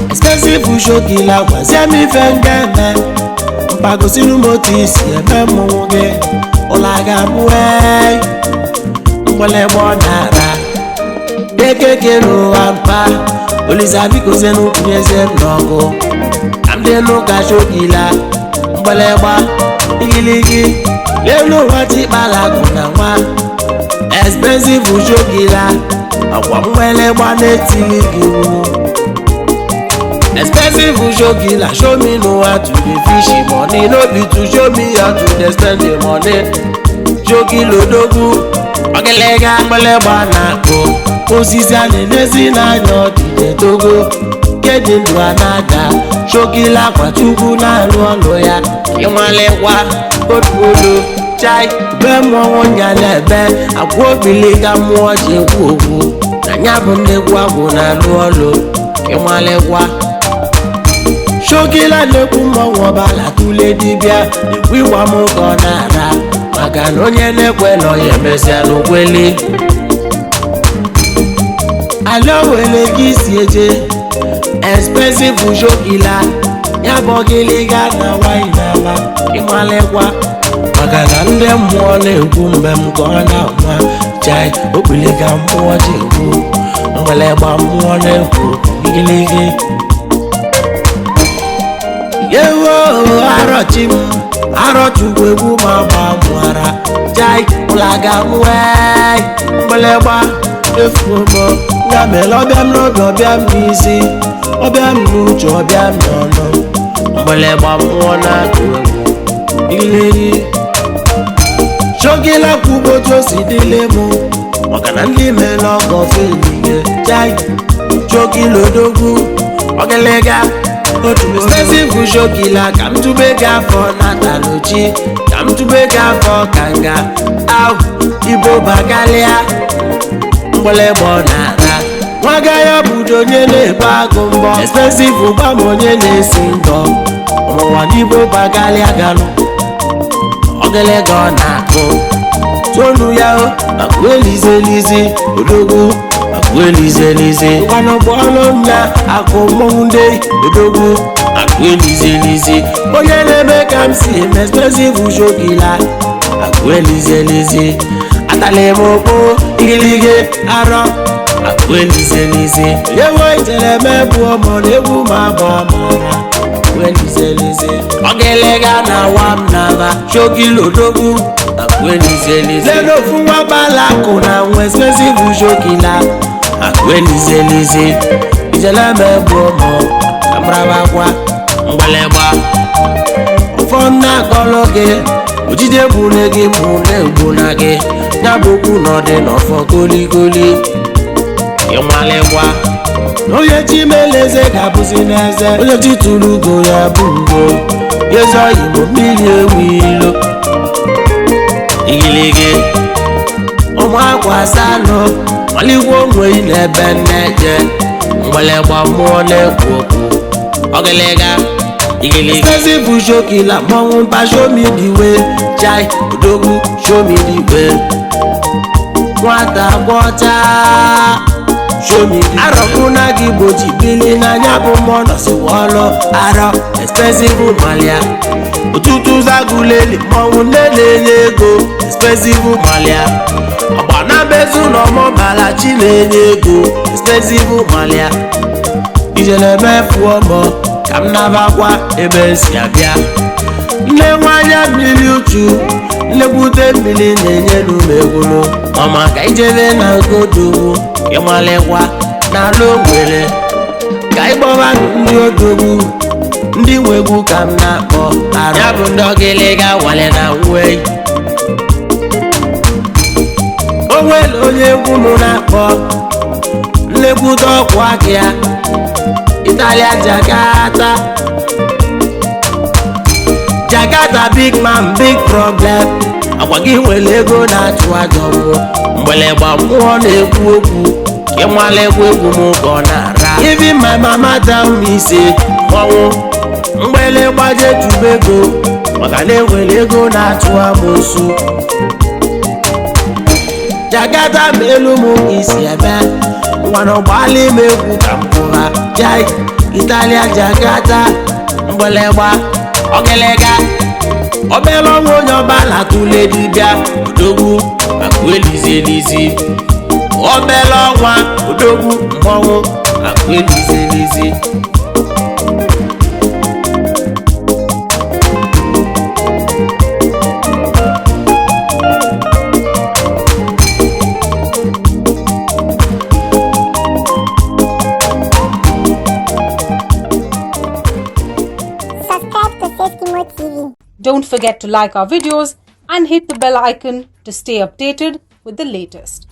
Expensive shokila wazemi fengeme mpago sinu motisi eme munge olaga muwe ngwele monara dekeke no ampa olizabi ko senu kunyeze mnogo amde no ka shokila ngwele ba igiligi lelo wati balago na wa expensive shokila akwa mwele ba netiligi. Expensive shokila show me know how to dey fish money, no be to show me how to dey spend the money. Shokilo dogu ogelega mbeleba na ko osisi anenezi na anyo dide togo kedi ndu anada shokila kwa chukwu na alu olu ya imalekwa otuolo chai be mo wonya lebe agwo biliga mo je ku ogu na nya bu ndegwu agwo na alu olu imalekwa. Shokila nekwu mmọnwụ ọbala tule dibịa ikwiwa m ka ọ na-ara maka na onye na-ekwe nọ ya emesịa n'okweli ala wele gị si eje expensive shokila ya bụ gịlịga na nwanyị n'ala ịmalekwa maka na ndị mmụọ na-ekwu mgbe m ka ọ na-anwa chai okpiliga mmụọ ji ekwu mgbelegba mmụọ na-ekwu gịlịgị. Yewo arochim arochukwu egwu ma gba mwara jai ulaga mwe mbelegba efumo ngamele obiam n'obi obiam n'isi obiam n'uche obiam n'ọnụ mbelegba mmụọ na-atụ egwu ileri shokila kwubo otu o si dịle mụ maka na ndị mere ọgọ felige jai shokila odogwu ogelega. Expensive shokila ka m tube gị afọ natalochi ka m tube gị afọ kanga ahụ ibo bagalia mgbelegbo na-ara nwaga ya budo onye na-ebu agụ mbọ expensive gbam onye na-esi ndọ ọmụwa n'ibo bagalia galụ ogelego na-akụ tonu ya akụ elizelizi odogwu akụ elizelizi ngwanụ bọọlụ nna akụ mmọnwụ ndị odogwu akụ elizelizi onye na-eme ka m si eme expensive shokila akụ elizelizi atala m okpo igilige arọ akụ elizelizi ewo ijele mebu ọmọ na-egwu ma bụ amara akụ elizelizi ogelega na wam nava shokila odogwu akụ elizelizi lelo fún wa balako na nwe expensive shokila akụ elizelizi ijele mebu ọmọ amrabakwa mgbelegba ụfọdụ akọlọ gị ojide bune gị mụ na-egbu na gị ya bụ okwu n'ọdị n'ọfọ kolikoli ịnwalegwa onye chi meleze ga-abụzi n'eze onye chi tụrụ ugo ya bụ ugo eze oyibo mmiri ewu ilo igiligi ụmụ akwa salụ maligwo onwe n'ebe nneje mgbelegba mmụọ na-ekwu okwu ogelega igiligi. Expensive shokila mmọnwụ mpa show me the way chai odogwu show me the way nwata gwọcha show me the way arọkwu na gị gbochi bili n'anya bụ mmụọ nọsiwọlụ arọ expensive malia ụtụtụ zaguleli mmọnwụ na-enye ego expensive malia ọgba na bezu na ọmọbala chi na-enye ego expensive malia ijele mefu ọmọ ka m nabakwa ebe si abịa nne nwanya mmiri uchu nlekwute mmiri na-enye n'umegwulu ọma ka ijele na nkodowu ịmalekwa n'ala ogwere ka ịgbọba ndị odogwu ndị nwegwu ka m na-akpọ arụ ya bụ ndị ogelega wale na uwe onwere onye egwu m na-akpọ nlekwute ọkwa aka ya Italia Jakarta big man big problem agwa gị nwere ego na-atụ ajọ mmụọ mgbịlịgba mmụọ na-ekwu okwu ka ịmala egwu egwu m ka ọ na-ara. Even my mama tell me say ọnwụ mgbịlịgba je tube ego maka na enwere ego na-atụ amoosu. Jagata ma elu m isi ebe ngwana ụgbọala ime egwu ka m kwụha jai Italia Jagata mgbịlịgba ọgịlịga obere ọnwa onye ọbala tụle dibịa odogwu akụ elizi elizi. Obere ọnwa odogwu mmọnwụ akụ elizi elizi. Subscribe to Safety Mode TV. Don't forget to like our videos and hit the bell icon to stay updated with the latest.